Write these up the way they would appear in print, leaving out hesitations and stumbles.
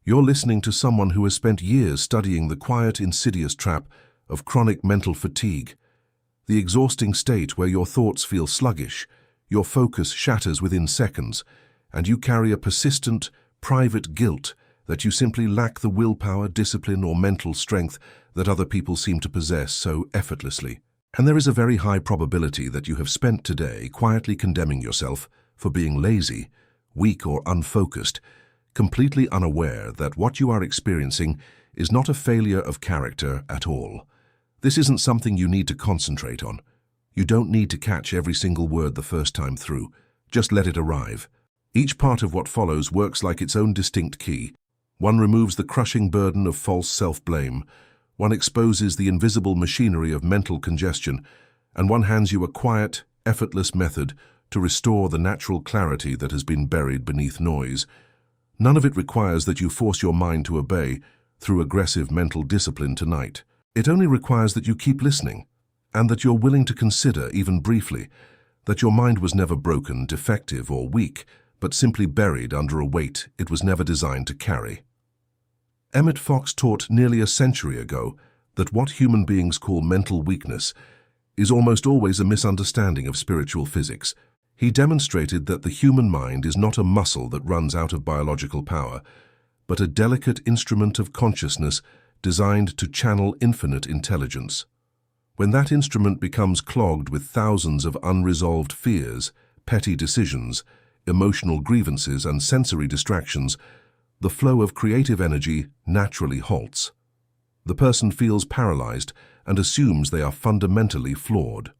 You're listening to someone who has spent years studying the quiet, insidious trap of chronic mental fatigue, the exhausting state where your thoughts feel sluggish, your focus shatters within seconds, and you carry a persistent, private guilt that you simply lack the willpower, discipline, or mental strength that other people seem to possess so effortlessly. And there is a very high probability that you have spent today quietly condemning yourself for being lazy, weak, or unfocused, completely unaware that what you are experiencing is not a failure of character at all. This isn't something you need to concentrate on. You don't need to catch every single word the first time through. Just let it arrive. Each part of what follows works like its own distinct key. One removes the crushing burden of false self-blame. One exposes the invisible machinery of mental congestion, and one hands you a quiet, effortless method to restore the natural clarity that has been buried beneath noise. None of it requires that you force your mind to obey through aggressive mental discipline tonight. It only requires that you keep listening, and that you're willing to consider, even briefly, that your mind was never broken, defective, or weak, but simply buried under a weight it was never designed to carry. Emmet Fox taught nearly a century ago that what human beings call mental weakness is almost always a misunderstanding of spiritual physics. He demonstrated that the human mind is not a muscle that runs out of biological power, but a delicate instrument of consciousness designed to channel infinite intelligence. When that instrument becomes clogged with thousands of unresolved fears, petty decisions, emotional grievances, and sensory distractions, the flow of creative energy naturally halts. The person feels paralyzed and assumes they are fundamentally flawed.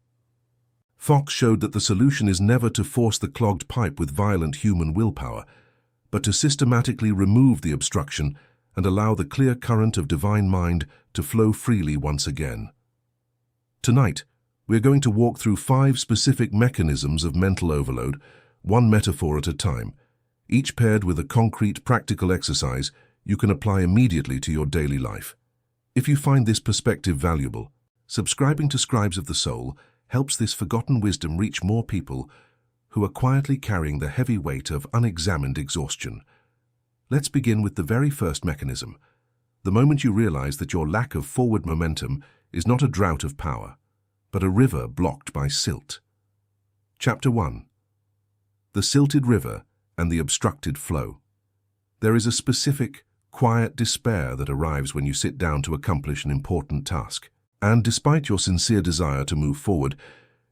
Fox showed that the solution is never to force the clogged pipe with violent human willpower, but to systematically remove the obstruction and allow the clear current of divine mind to flow freely once again. Tonight, we're going to walk through 5 specific mechanisms of mental overload, one metaphor at a time, each paired with a concrete, practical exercise you can apply immediately to your daily life. If you find this perspective valuable, subscribing to Scribes of the Soul helps this forgotten wisdom reach more people who are quietly carrying the heavy weight of unexamined exhaustion. Let's begin with the very first mechanism, the moment you realize that your lack of forward momentum is not a drought of power, but a river blocked by silt. Chapter 1. The Silted River and the Obstructed Flow. There is a specific, quiet despair that arrives when you sit down to accomplish an important task. And despite your sincere desire to move forward,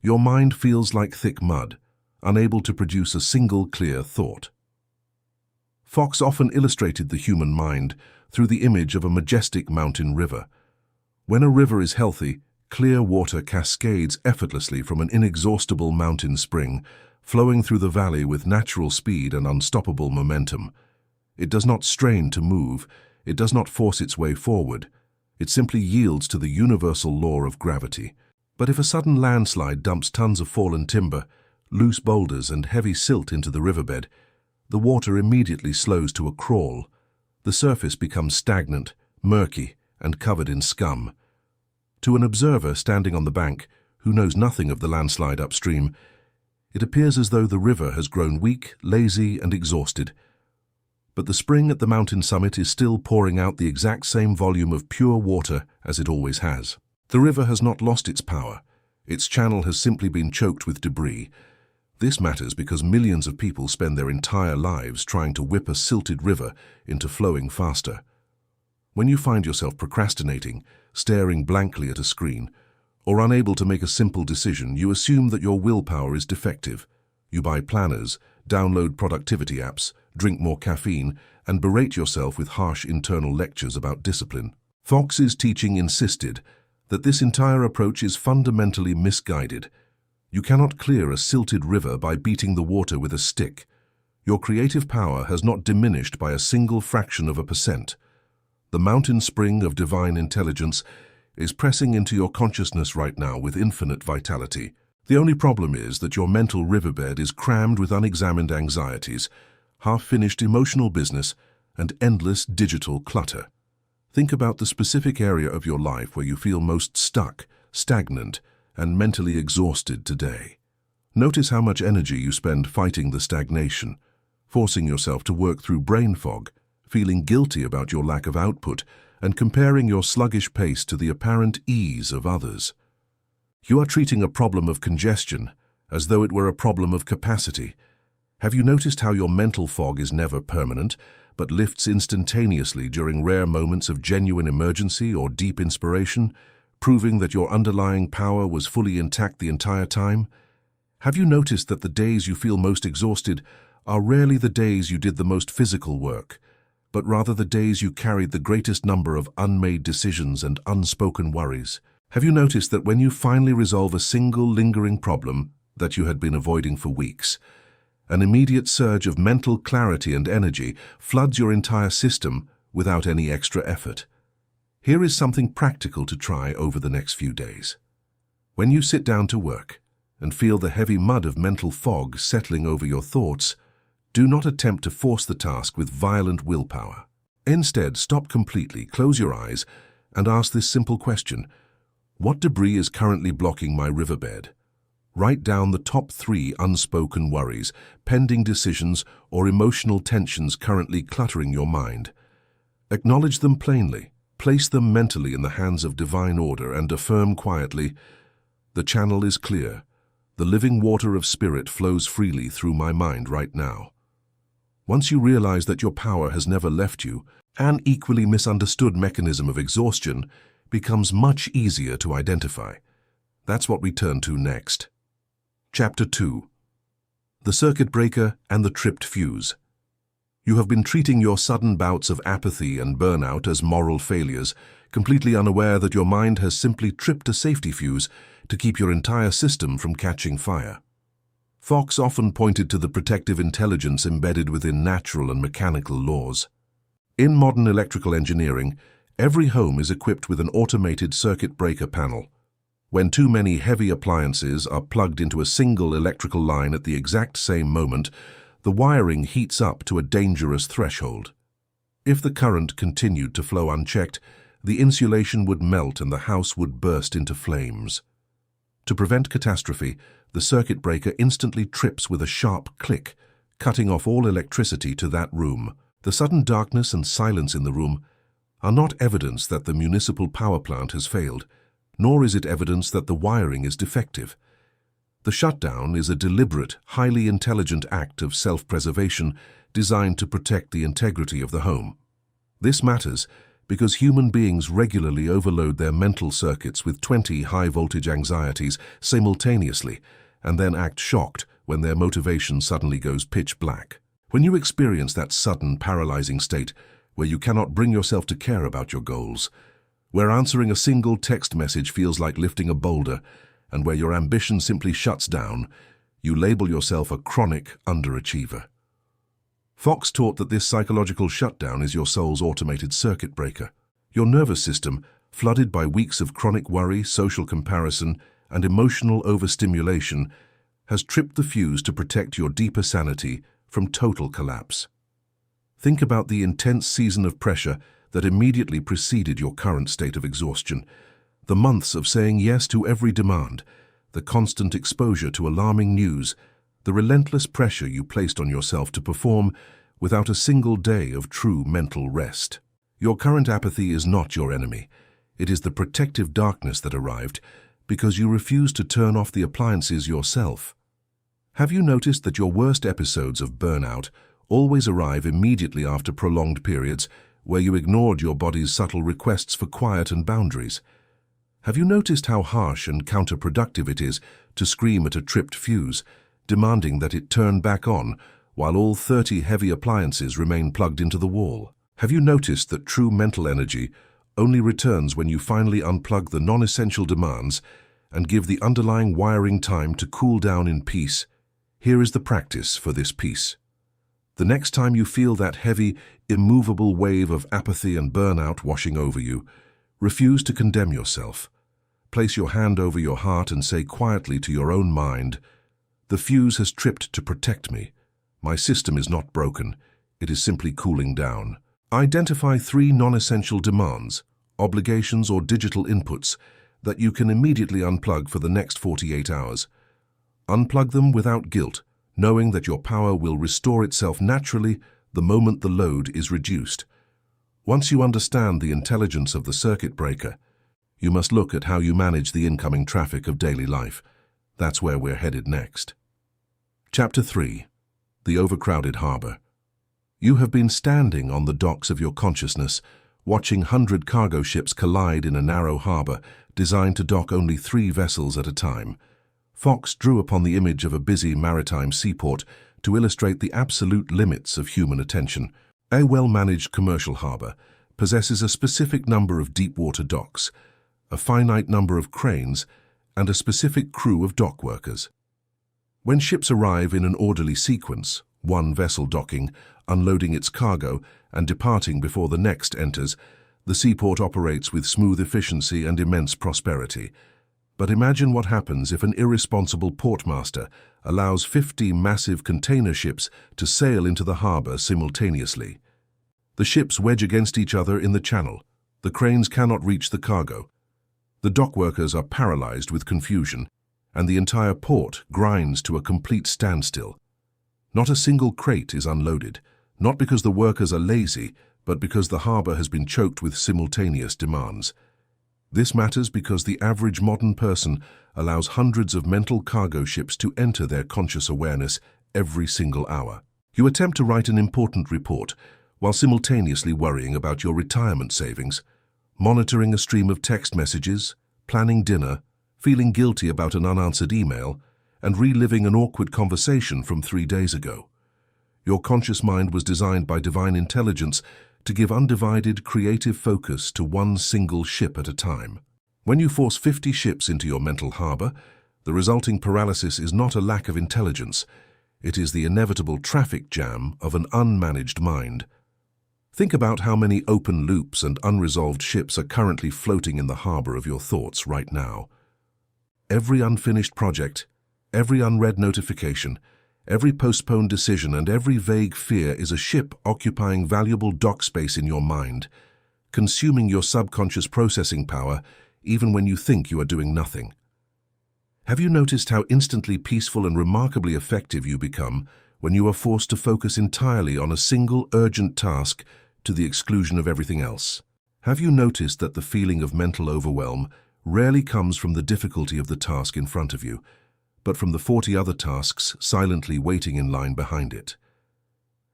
your mind feels like thick mud, unable to produce a single clear thought. Fox often illustrated the human mind through the image of a majestic mountain river. When a river is healthy, clear water cascades effortlessly from an inexhaustible mountain spring, flowing through the valley with natural speed and unstoppable momentum. It does not strain to move, it does not force its way forward. It simply yields to the universal law of gravity. But if a sudden landslide dumps tons of fallen timber, loose boulders, and heavy silt into the riverbed, the water immediately slows to a crawl. The surface becomes stagnant, murky, and covered in scum. To an observer standing on the bank, who knows nothing of the landslide upstream, it appears as though the river has grown weak, lazy, and exhausted. But the spring at the mountain summit is still pouring out the exact same volume of pure water as it always has. The river has not lost its power. Its channel has simply been choked with debris. This matters because millions of people spend their entire lives trying to whip a silted river into flowing faster. When you find yourself procrastinating, staring blankly at a screen, or unable to make a simple decision, you assume that your willpower is defective. You buy planners, download productivity apps, drink more caffeine, and berate yourself with harsh internal lectures about discipline. Fox's teaching insisted that this entire approach is fundamentally misguided. You cannot clear a silted river by beating the water with a stick. Your creative power has not diminished by a single fraction of a percent. The mountain spring of divine intelligence is pressing into your consciousness right now with infinite vitality. The only problem is that your mental riverbed is crammed with unexamined anxieties, half-finished emotional business, and endless digital clutter. Think about the specific area of your life where you feel most stuck, stagnant, and mentally exhausted today. Notice how much energy you spend fighting the stagnation, forcing yourself to work through brain fog, feeling guilty about your lack of output and comparing your sluggish pace to the apparent ease of others. You are treating a problem of congestion as though it were a problem of capacity. Have you noticed how your mental fog is never permanent, but lifts instantaneously during rare moments of genuine emergency or deep inspiration, proving that your underlying power was fully intact the entire time? Have you noticed that the days you feel most exhausted are rarely the days you did the most physical work, but rather the days you carried the greatest number of unmade decisions and unspoken worries? Have you noticed that when you finally resolve a single lingering problem that you had been avoiding for weeks, an immediate surge of mental clarity and energy floods your entire system without any extra effort? Here is something practical to try over the next few days. When you sit down to work and feel the heavy mud of mental fog settling over your thoughts, do not attempt to force the task with violent willpower. Instead, stop completely, close your eyes, and ask this simple question: what debris is currently blocking my riverbed? Write down the top 3 unspoken worries, pending decisions, or emotional tensions currently cluttering your mind. Acknowledge them plainly, place them mentally in the hands of divine order, and affirm quietly, "The channel is clear. The living water of spirit flows freely through my mind right now." Once you realize that your power has never left you, an equally misunderstood mechanism of exhaustion becomes much easier to identify. That's what we turn to next. Chapter 2. The Circuit Breaker and the Tripped Fuse. You have been treating your sudden bouts of apathy and burnout as moral failures, completely unaware that your mind has simply tripped a safety fuse to keep your entire system from catching fire. Fox often pointed to the protective intelligence embedded within natural and mechanical laws. In modern electrical engineering, every home is equipped with an automated circuit breaker panel. When too many heavy appliances are plugged into a single electrical line at the exact same moment, the wiring heats up to a dangerous threshold. If the current continued to flow unchecked, the insulation would melt and the house would burst into flames. To prevent catastrophe, the circuit breaker instantly trips with a sharp click, cutting off all electricity to that room. The sudden darkness and silence in the room are not evidence that the municipal power plant has failed, nor is it evidence that the wiring is defective. The shutdown is a deliberate, highly intelligent act of self-preservation designed to protect the integrity of the home. This matters because human beings regularly overload their mental circuits with 20 high-voltage anxieties simultaneously and then act shocked when their motivation suddenly goes pitch black. When you experience that sudden, paralyzing state where you cannot bring yourself to care about your goals, where answering a single text message feels like lifting a boulder, and where your ambition simply shuts down, you label yourself a chronic underachiever. Fox taught that this psychological shutdown is your soul's automated circuit breaker. Your nervous system, flooded by weeks of chronic worry, social comparison, and emotional overstimulation, has tripped the fuse to protect your deeper sanity from total collapse. Think about the intense season of pressure that immediately preceded your current state of exhaustion, the months of saying yes to every demand, the constant exposure to alarming news, the relentless pressure you placed on yourself to perform without a single day of true mental rest. Your current apathy is not your enemy. It is the protective darkness that arrived because you refuse to turn off the appliances yourself. Have you noticed that your worst episodes of burnout always arrive immediately after prolonged periods where you ignored your body's subtle requests for quiet and boundaries? Have you noticed how harsh and counterproductive it is to scream at a tripped fuse, demanding that it turn back on while all 30 heavy appliances remain plugged into the wall? Have you noticed that true mental energy only returns when you finally unplug the non-essential demands and give the underlying wiring time to cool down in peace? Here is the practice for this peace. The next time you feel that heavy, immovable wave of apathy and burnout washing over you, refuse to condemn yourself. Place your hand over your heart and say quietly to your own mind, "The fuse has tripped to protect me. My system is not broken. It is simply cooling down." Identify 3 non-essential demands, obligations or digital inputs that you can immediately unplug for the next 48 hours. Unplug them without guilt, knowing that your power will restore itself naturally the moment the load is reduced. Once you understand the intelligence of the circuit breaker, you must look at how you manage the incoming traffic of daily life. That's where we're headed next. Chapter 3. The Overcrowded Harbor. You have been standing on the docks of your consciousness, watching 100 cargo ships collide in a narrow harbor designed to dock only 3 vessels at a time. Fox drew upon the image of a busy maritime seaport to illustrate the absolute limits of human attention. A well-managed commercial harbor possesses a specific number of deep-water docks, a finite number of cranes, and a specific crew of dock workers. When ships arrive in an orderly sequence, one vessel docking, unloading its cargo, and departing before the next enters, the seaport operates with smooth efficiency and immense prosperity. But imagine what happens if an irresponsible portmaster allows 50 massive container ships to sail into the harbor simultaneously. The ships wedge against each other in the channel. The cranes cannot reach the cargo. The dock workers are paralyzed with confusion, and the entire port grinds to a complete standstill. Not a single crate is unloaded, not because the workers are lazy, but because the harbor has been choked with simultaneous demands. This matters because the average modern person allows hundreds of mental cargo ships to enter their conscious awareness every single hour. You attempt to write an important report while simultaneously worrying about your retirement savings, monitoring a stream of text messages, planning dinner, feeling guilty about an unanswered email, and reliving an awkward conversation from 3 days ago. Your conscious mind was designed by divine intelligence to give undivided, creative focus to one single ship at a time. When you force 50 ships into your mental harbor, the resulting paralysis is not a lack of intelligence. It is the inevitable traffic jam of an unmanaged mind. Think about how many open loops and unresolved ships are currently floating in the harbor of your thoughts right now. Every unfinished project, every unread notification, every postponed decision, and every vague fear is a ship occupying valuable dock space in your mind, consuming your subconscious processing power even when you think you are doing nothing. Have you noticed how instantly peaceful and remarkably effective you become when you are forced to focus entirely on a single urgent task to the exclusion of everything else? Have you noticed that the feeling of mental overwhelm rarely comes from the difficulty of the task in front of you, but from the 40 other tasks silently waiting in line behind it?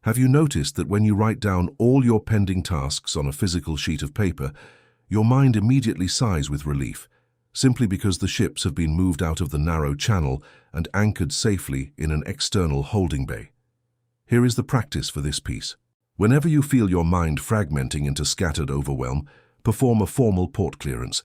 Have you noticed that when you write down all your pending tasks on a physical sheet of paper, your mind immediately sighs with relief, simply because the ships have been moved out of the narrow channel and anchored safely in an external holding bay? Here is the practice for this piece. Whenever you feel your mind fragmenting into scattered overwhelm, perform a formal port clearance.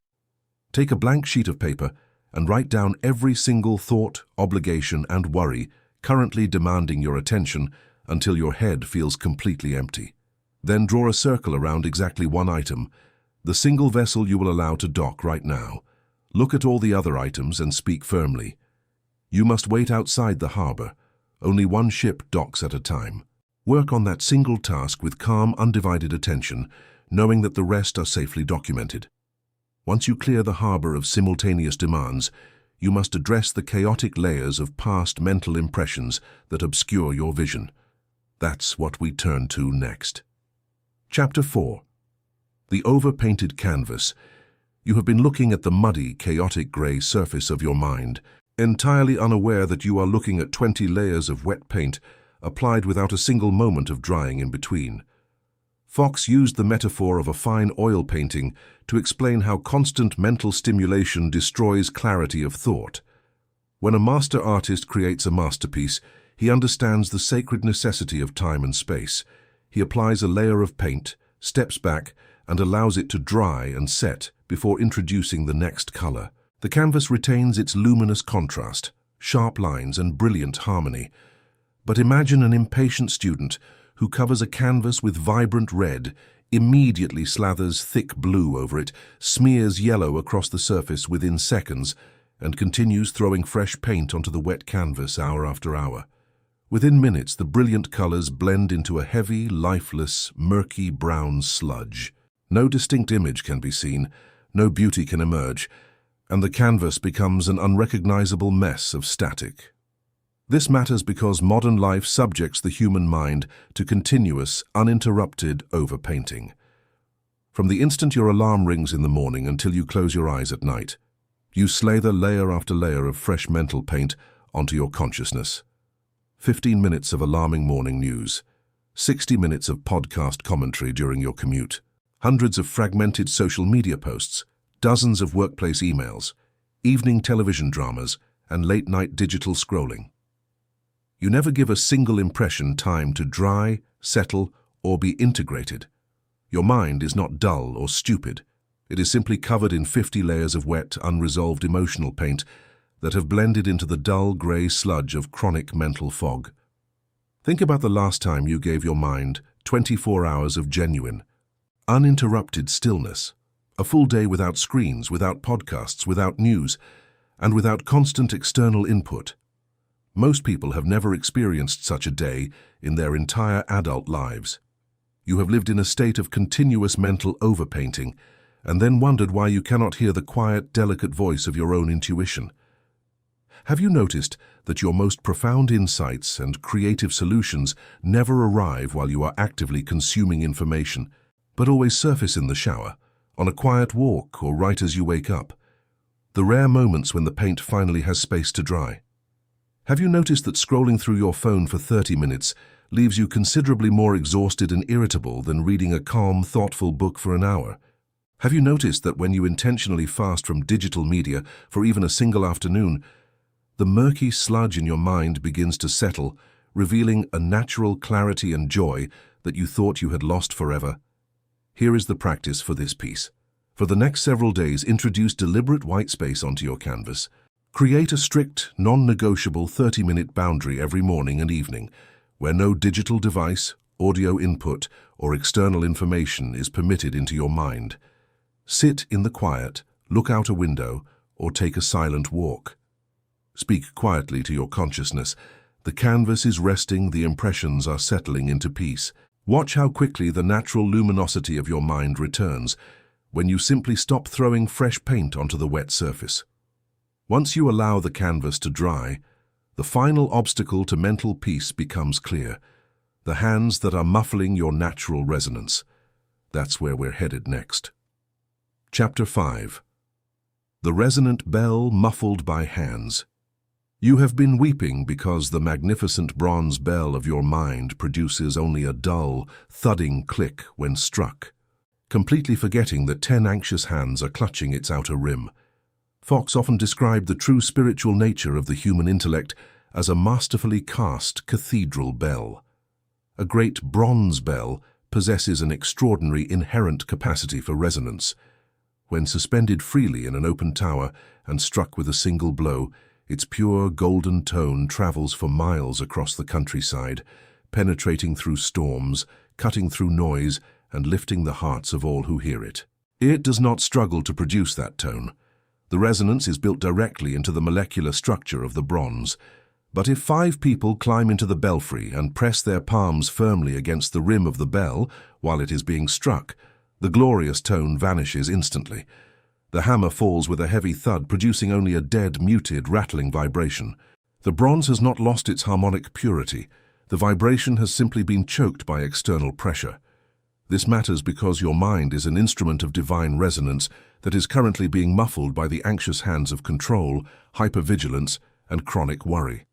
Take a blank sheet of paper and write down every single thought, obligation, and worry currently demanding your attention until your head feels completely empty. Then draw a circle around exactly one item, the single vessel you will allow to dock right now. Look at all the other items and speak firmly. You must wait outside the harbor. Only one ship docks at a time. Work on that single task with calm, undivided attention, knowing that the rest are safely documented. Once you clear the harbor of simultaneous demands, you must address the chaotic layers of past mental impressions that obscure your vision. That's what we turn to next. Chapter 4. The Overpainted Canvas. You have been looking at the muddy, chaotic gray surface of your mind, entirely unaware that you are looking at 20 layers of wet paint applied without a single moment of drying in between. Fox used the metaphor of a fine oil painting to explain how constant mental stimulation destroys clarity of thought. When a master artist creates a masterpiece, he understands the sacred necessity of time and space. He applies a layer of paint, steps back, and allows it to dry and set before introducing the next color. The canvas retains its luminous contrast, sharp lines, and brilliant harmony. But imagine an impatient student who covers a canvas with vibrant red, immediately slathers thick blue over it, smears yellow across the surface within seconds, and continues throwing fresh paint onto the wet canvas hour after hour. Within minutes, the brilliant colors blend into a heavy, lifeless, murky brown sludge. No distinct image can be seen, no beauty can emerge, and the canvas becomes an unrecognizable mess of static. This matters because modern life subjects the human mind to continuous, uninterrupted overpainting. From the instant your alarm rings in the morning until you close your eyes at night, you slather layer after layer of fresh mental paint onto your consciousness. 15 minutes of alarming morning news, 60 minutes of podcast commentary during your commute, hundreds of fragmented social media posts, dozens of workplace emails, evening television dramas, and late-night digital scrolling. You never give a single impression time to dry, settle, or be integrated. Your mind is not dull or stupid. It is simply covered in 50 layers of wet, unresolved emotional paint that have blended into the dull grey sludge of chronic mental fog. Think about the last time you gave your mind 24 hours of genuine, uninterrupted stillness, a full day without screens, without podcasts, without news, and without constant external input. Most people have never experienced such a day in their entire adult lives. You have lived in a state of continuous mental overpainting and then wondered why you cannot hear the quiet, delicate voice of your own intuition. Have you noticed that your most profound insights and creative solutions never arrive while you are actively consuming information, but always surface in the shower, on a quiet walk, or right as you wake up? The rare moments when the paint finally has space to dry. Have you noticed that scrolling through your phone for 30 minutes leaves you considerably more exhausted and irritable than reading a calm, thoughtful book for an hour? Have you noticed that when you intentionally fast from digital media for even a single afternoon, the murky sludge in your mind begins to settle, revealing a natural clarity and joy that you thought you had lost forever? Here is the practice for this piece. For the next several days, introduce deliberate white space onto your canvas. Create a strict, non-negotiable 30-minute boundary every morning and evening, where no digital device, audio input, or external information is permitted into your mind. Sit in the quiet, look out a window, or take a silent walk. Speak quietly to your consciousness. The canvas is resting, the impressions are settling into peace. Watch how quickly the natural luminosity of your mind returns when you simply stop throwing fresh paint onto the wet surface. Once you allow the canvas to dry, the final obstacle to mental peace becomes clear: the hands that are muffling your natural resonance. That's where we're headed next. Chapter 5. The Resonant Bell Muffled by Hands. You have been weeping because the magnificent bronze bell of your mind produces only a dull, thudding click when struck, completely forgetting that 10 anxious hands are clutching its outer rim. Fox often described the true spiritual nature of the human intellect as a masterfully cast cathedral bell. A great bronze bell possesses an extraordinary inherent capacity for resonance. When suspended freely in an open tower and struck with a single blow, its pure golden tone travels for miles across the countryside, penetrating through storms, cutting through noise, and lifting the hearts of all who hear it. It does not struggle to produce that tone. The resonance is built directly into the molecular structure of the bronze. But if 5 people climb into the belfry and press their palms firmly against the rim of the bell while it is being struck, the glorious tone vanishes instantly. The hammer falls with a heavy thud, producing only a dead, muted, rattling vibration. The bronze has not lost its harmonic purity. The vibration has simply been choked by external pressure. This matters because your mind is an instrument of divine resonance that is currently being muffled by the anxious hands of control, hypervigilance, and chronic worry.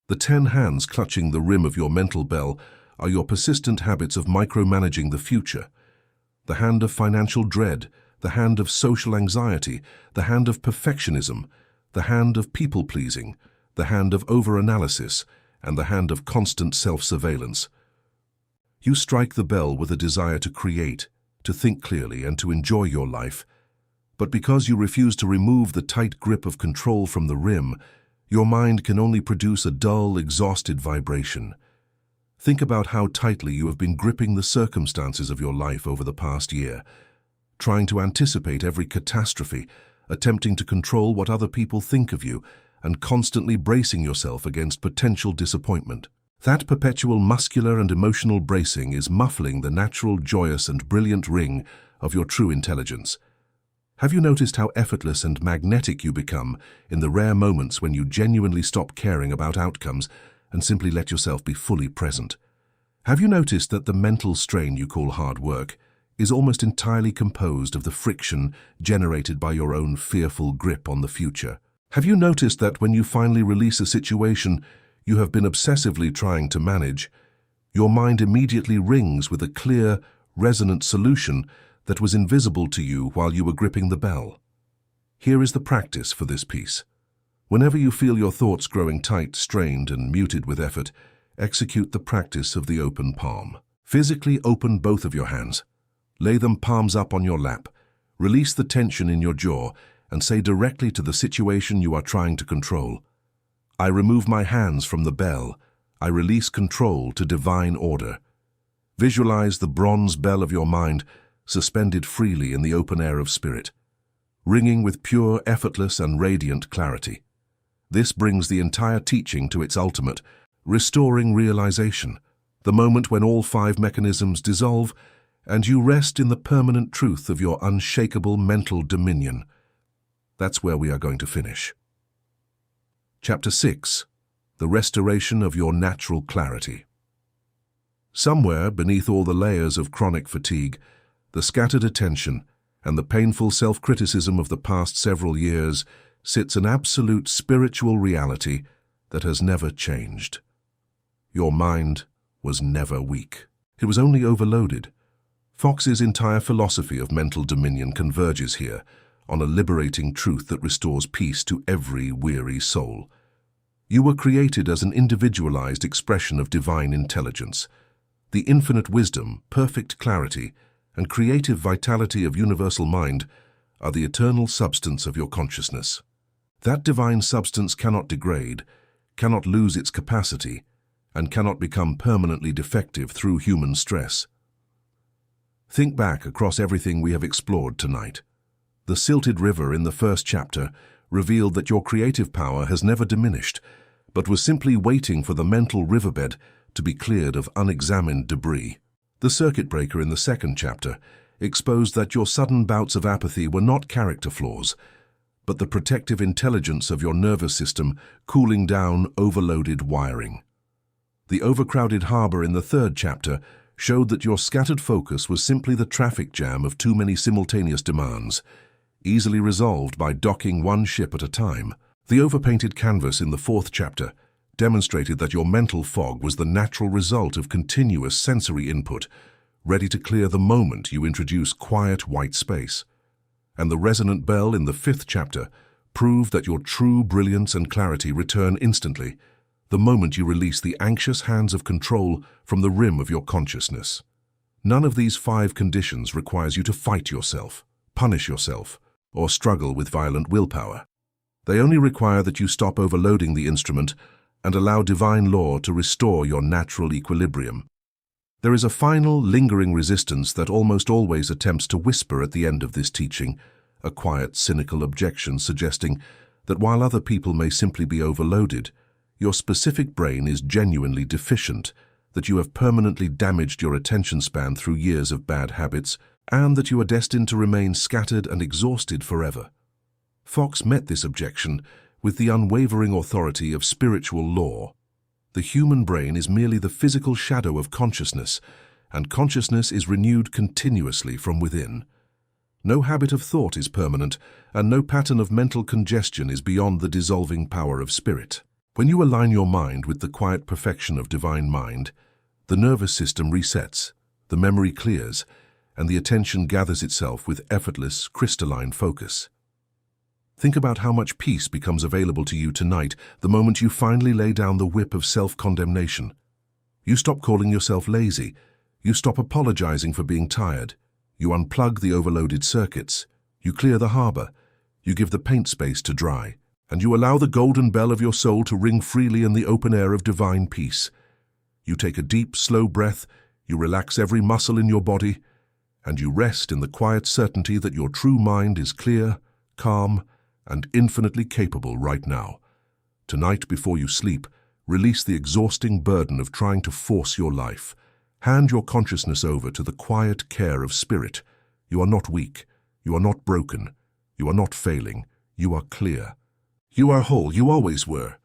The 10 hands clutching the rim of your mental bell are your persistent habits of micromanaging the future. The hand of financial dread, the hand of social anxiety, the hand of perfectionism, the hand of people-pleasing, the hand of overanalysis, and the hand of constant self-surveillance. You strike the bell with a desire to create, to think clearly, and to enjoy your life. But because you refuse to remove the tight grip of control from the rim, your mind can only produce a dull, exhausted vibration. Think about how tightly you have been gripping the circumstances of your life over the past year, trying to anticipate every catastrophe, attempting to control what other people think of you, and constantly bracing yourself against potential disappointment. That perpetual muscular and emotional bracing is muffling the natural, joyous, and brilliant ring of your true intelligence. Have you noticed how effortless and magnetic you become in the rare moments when you genuinely stop caring about outcomes and simply let yourself be fully present? Have you noticed that the mental strain you call hard work is almost entirely composed of the friction generated by your own fearful grip on the future? Have you noticed that when you finally release a situation you have been obsessively trying to manage, your mind immediately rings with a clear, resonant solution that was invisible to you while you were gripping the bell? Here is the practice for this piece. Whenever you feel your thoughts growing tight, strained, and muted with effort, execute the practice of the open palm. Physically open both of your hands. Lay them palms up on your lap. Release the tension in your jaw and say directly to the situation you are trying to control, "I remove my hands from the bell. I release control to divine order." Visualize the bronze bell of your mind suspended freely in the open air of spirit, ringing with pure, effortless, and radiant clarity. This brings the entire teaching to its ultimate, restoring realization, the moment when all 5 mechanisms dissolve and you rest in the permanent truth of your unshakable mental dominion. That's where we are going to finish. Chapter 6. The Restoration of Your Natural Clarity. Somewhere beneath all the layers of chronic fatigue, the scattered attention, and the painful self-criticism of the past several years sits an absolute spiritual reality that has never changed. Your mind was never weak. It was only overloaded. Fox's entire philosophy of mental dominion converges here on a liberating truth that restores peace to every weary soul. You were created as an individualized expression of divine intelligence. The infinite wisdom, perfect clarity, and creative vitality of universal mind are the eternal substance of your consciousness. That divine substance cannot degrade, cannot lose its capacity, and cannot become permanently defective through human stress. Think back across everything we have explored tonight. The Silted River in the first chapter revealed that your creative power has never diminished, but was simply waiting for the mental riverbed to be cleared of unexamined debris. The circuit breaker in the second chapter exposed that your sudden bouts of apathy were not character flaws, but the protective intelligence of your nervous system cooling down overloaded wiring. The overcrowded harbor in the third chapter showed that your scattered focus was simply the traffic jam of too many simultaneous demands, easily resolved by docking one ship at a time. The overpainted canvas in the fourth chapter demonstrated that your mental fog was the natural result of continuous sensory input, ready to clear the moment you introduce quiet white space. And the resonant bell in the fifth chapter proved that your true brilliance and clarity return instantly, the moment you release the anxious hands of control from the rim of your consciousness. None of these 5 conditions requires you to fight yourself, punish yourself, or struggle with violent willpower. They only require that you stop overloading the instrument and allow divine law to restore your natural equilibrium. There is a final, lingering resistance that almost always attempts to whisper at the end of this teaching, a quiet, cynical objection suggesting that while other people may simply be overloaded, your specific brain is genuinely deficient, that you have permanently damaged your attention span through years of bad habits, and that you are destined to remain scattered and exhausted forever. Fox met this objection with the unwavering authority of spiritual law. The human brain is merely the physical shadow of consciousness, and consciousness is renewed continuously from within. No habit of thought is permanent, and no pattern of mental congestion is beyond the dissolving power of spirit. When you align your mind with the quiet perfection of divine mind, the nervous system resets, the memory clears, and the attention gathers itself with effortless, crystalline focus. Think about how much peace becomes available to you tonight the moment you finally lay down the whip of self-condemnation. You stop calling yourself lazy. You stop apologizing for being tired. You unplug the overloaded circuits. You clear the harbor. You give the paint space to dry. And you allow the golden bell of your soul to ring freely in the open air of divine peace. You take a deep, slow breath. You relax every muscle in your body. And you rest in the quiet certainty that your true mind is clear, calm, and infinitely capable right now. Tonight, before you sleep, release the exhausting burden of trying to force your life. Hand your consciousness over to the quiet care of spirit. You are not weak. You are not broken. You are not failing. You are clear. You are whole. You always were.